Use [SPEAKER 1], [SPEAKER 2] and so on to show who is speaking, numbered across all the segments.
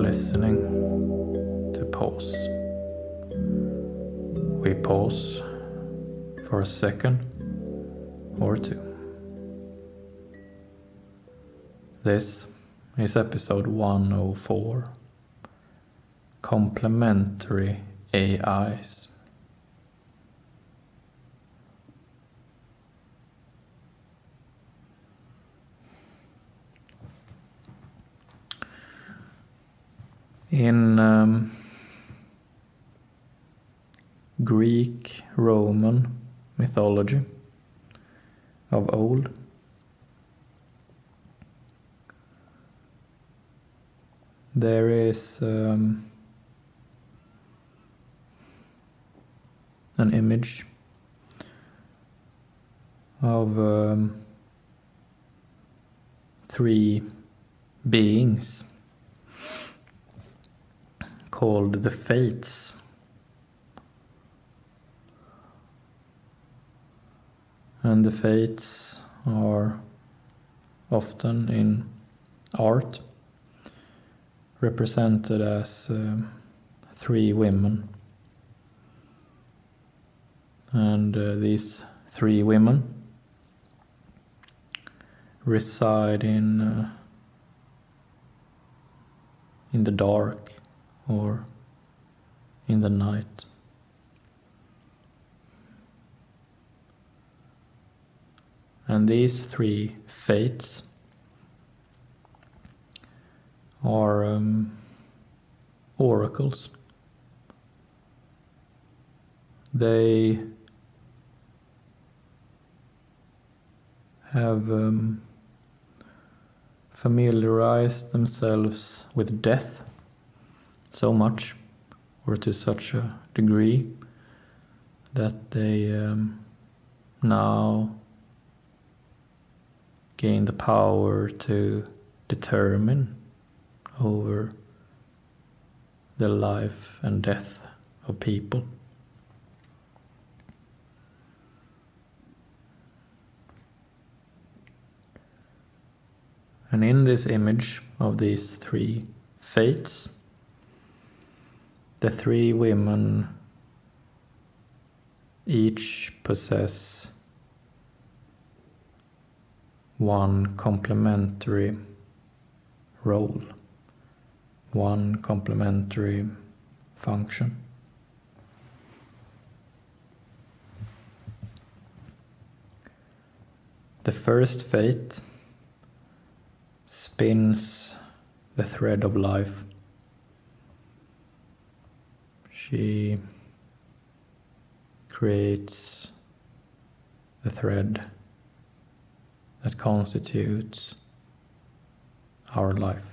[SPEAKER 1] listening to pause. We pause for a second or two. This is episode 104, Complementary AIs. In Greek, Roman mythology of old, there is an image of three beings called the Fates. And the Fates are often in art represented as three women. And these three women reside in the dark or in the night. And these three fates are oracles. They have familiarized themselves with death so much, or to such a degree, that they now gain the power to determine over the life and death of people. And in this image of these three fates, the three women each possess one complementary role, one complementary function. The first fate spins the thread of life. She creates the thread that constitutes our life,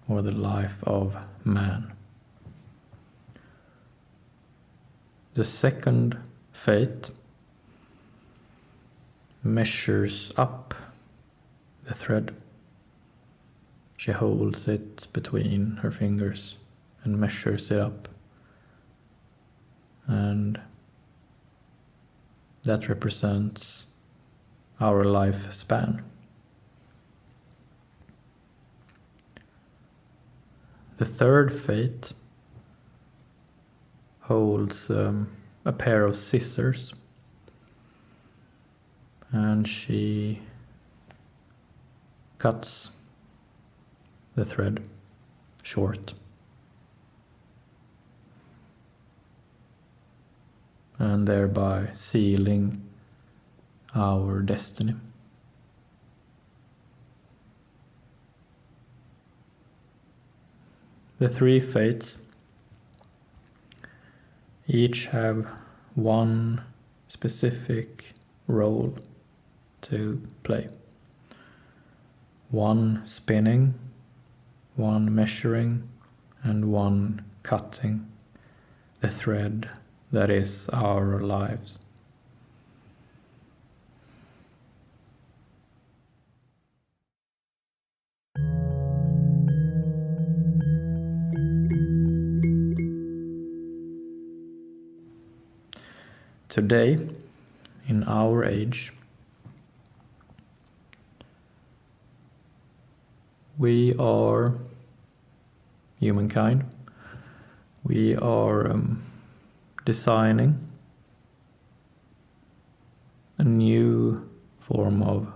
[SPEAKER 1] or the life of man. The second fate measures up the thread. She holds it between her fingers and measures it up. And that represents our lifespan. The third fate holds a pair of scissors, and she cuts the thread short. And thereby sealing our destiny. The three fates each have one specific role to play. One spinning, one measuring, and one cutting the thread that is our lives. Today, in our age, we are humankind. We are designing a new form of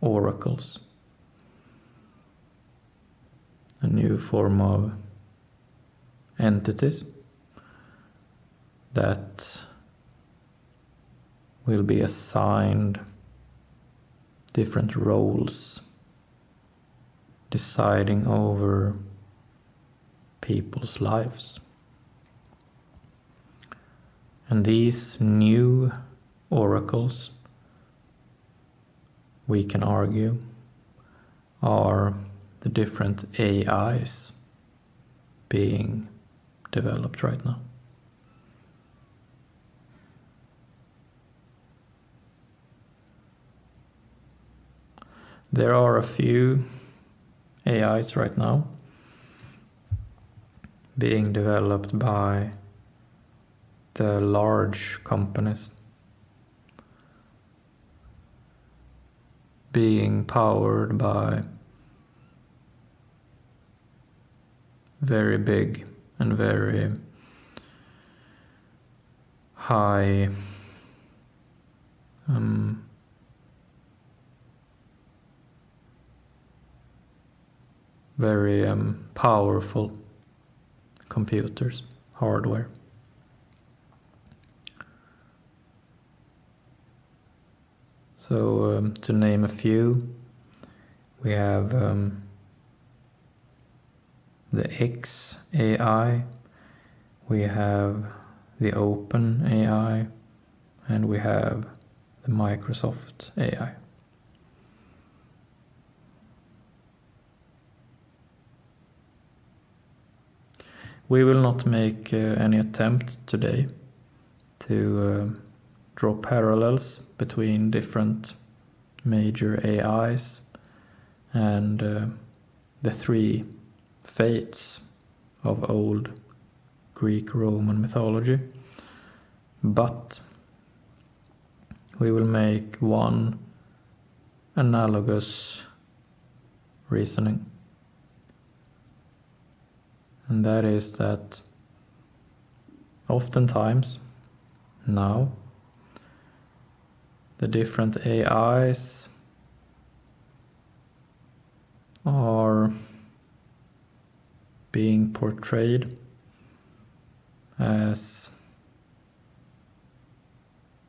[SPEAKER 1] oracles, a new form of entities that will be assigned different roles, deciding over people's lives. And these new oracles, we can argue, are the different AIs being developed right now. There are a few AIs right now being developed by the large companies, being powered by very big and very high very powerful computers, hardware. So to name a few, we have the X AI, we have the Open AI, and we have the Microsoft AI. We will not make any attempt today to draw parallels between different major AIs and the three fates of old Greek Roman mythology, but we will make one analogous reasoning, and that is that oftentimes now the different AIs are being portrayed as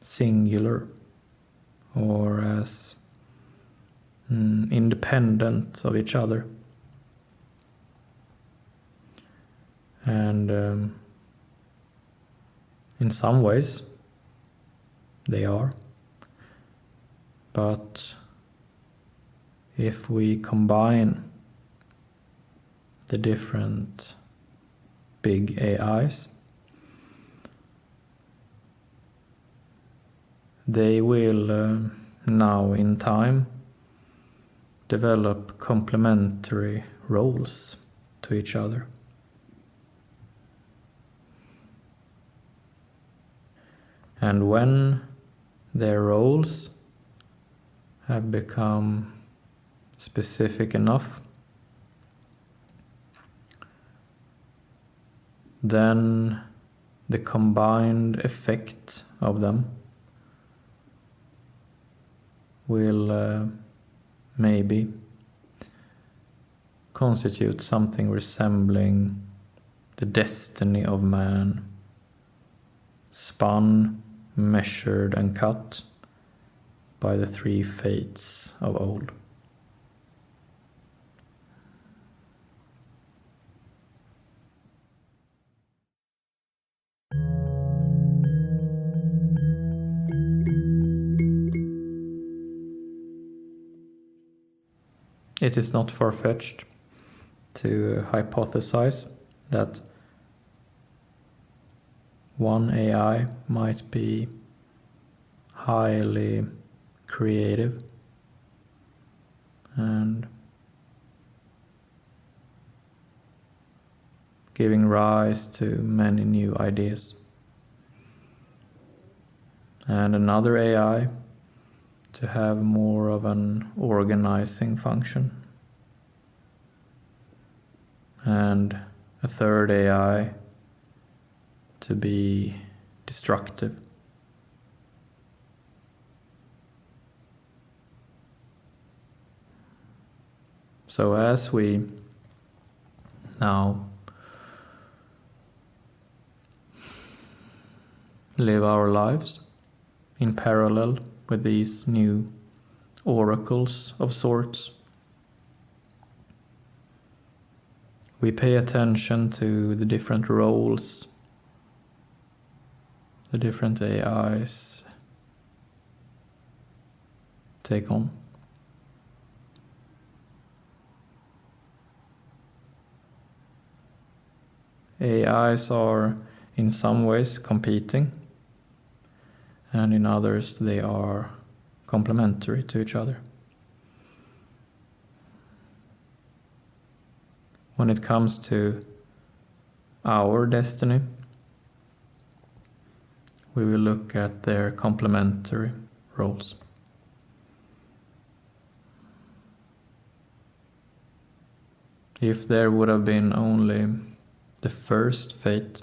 [SPEAKER 1] singular or as independent of each other. And in some ways they are, but if we combine the different big AIs, they will now in time develop complementary roles to each other. And when their roles have become specific enough, then the combined effect of them will maybe constitute something resembling the destiny of man, spun, measured and cut by the three fates of old. It is not far-fetched to hypothesize that one AI might be highly creative and giving rise to many new ideas, and another AI to have more of an organizing function, and a third AI to be destructive. So as we now live our lives in parallel with these new oracles of sorts, we pay attention to the different roles the different AIs take on. AIs are in some ways competing, and in others they are complementary to each other. When it comes to our destiny, we will look at their complementary roles. If there would have been only the first fate,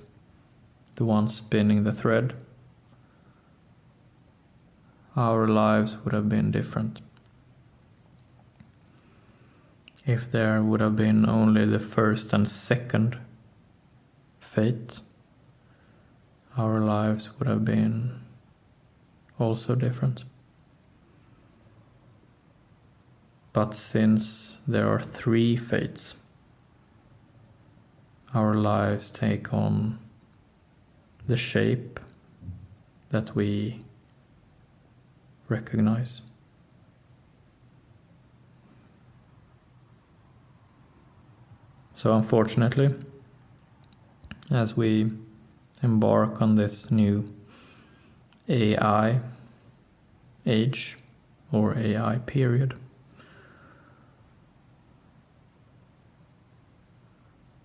[SPEAKER 1] the one spinning the thread, our lives would have been different. If there would have been only the first and second fate, our lives would have been also different. But since there are three fates, our lives take on the shape that we recognize. So unfortunately, as we embark on this new AI age or AI period,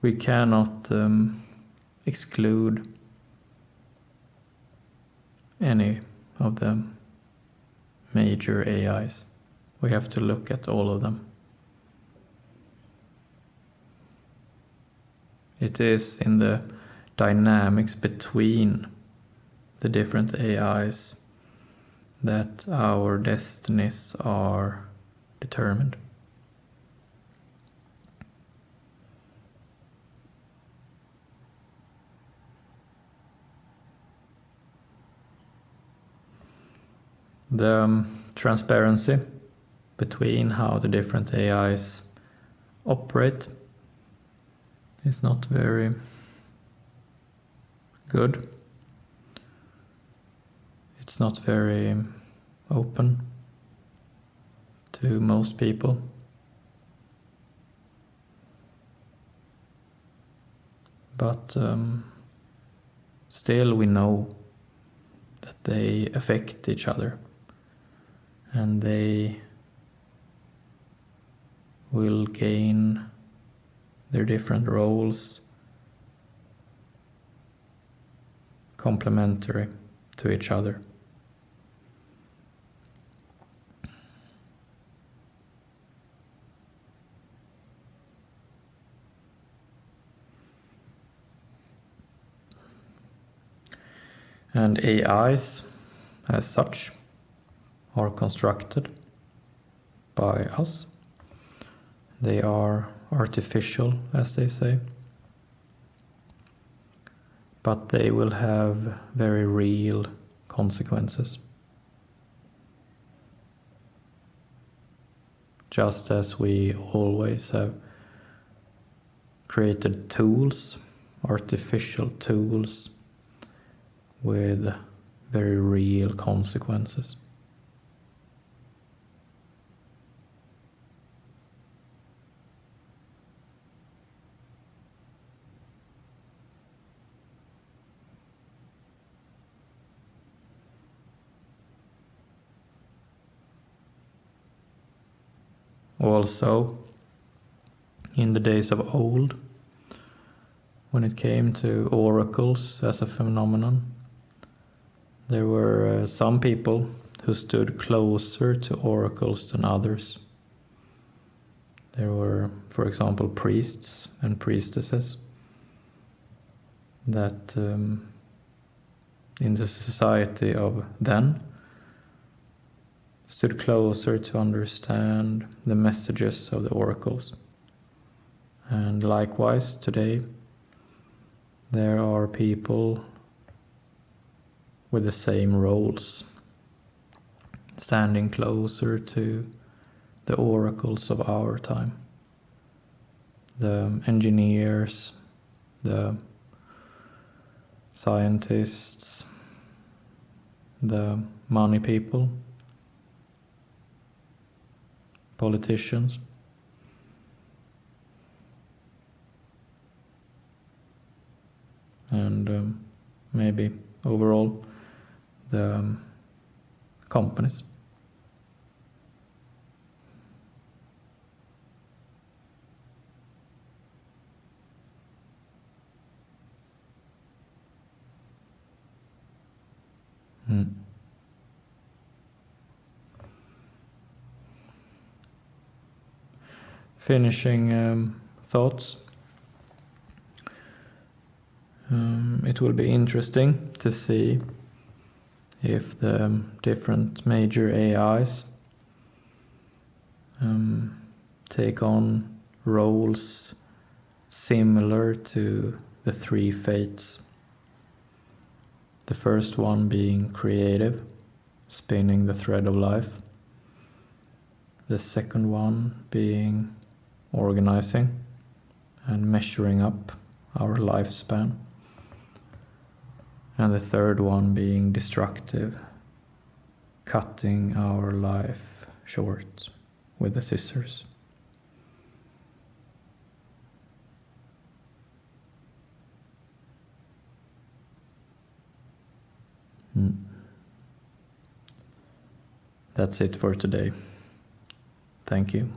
[SPEAKER 1] we cannot exclude any of the major AIs. We have to look at all of them. It is in the dynamics between the different AIs that our destinies are determined. The transparency between how the different AIs operate is not very good. It's not very open to most people. But still we know that they affect each other, and they will gain their different roles complementary to each other. And AIs, as such, are constructed by us. They are artificial, as they say, but they will have very real consequences. Just as we always have created tools, artificial tools, with very real consequences. Also, in the days of old, when it came to oracles as a phenomenon, there were some people who stood closer to oracles than others. There were, for example, priests and priestesses that in the society of then stood closer to understand the messages of the oracles. And likewise, today, there are people with the same roles, standing closer to the oracles of our time. The engineers, the scientists, the money people, politicians. And maybe overall the companies. Finishing thoughts. It will be interesting to see if the different major AIs take on roles similar to the three fates. The first one being creative, spinning the thread of life. The second one being organizing and measuring up our lifespan. And the third one being destructive, cutting our life short with the scissors. That's it for today. Thank you.